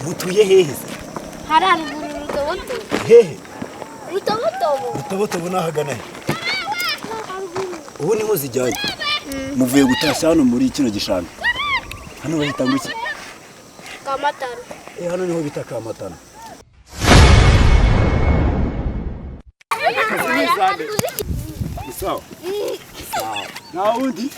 mutuye hehe hararuguru rutoboto hehe rutoboto bunahagana he ubu niho zijyanye muvuye gutashya hano muri kino gishanga hano bahita ngo iki Kamatano hano niho bita Kamatano sawa na undi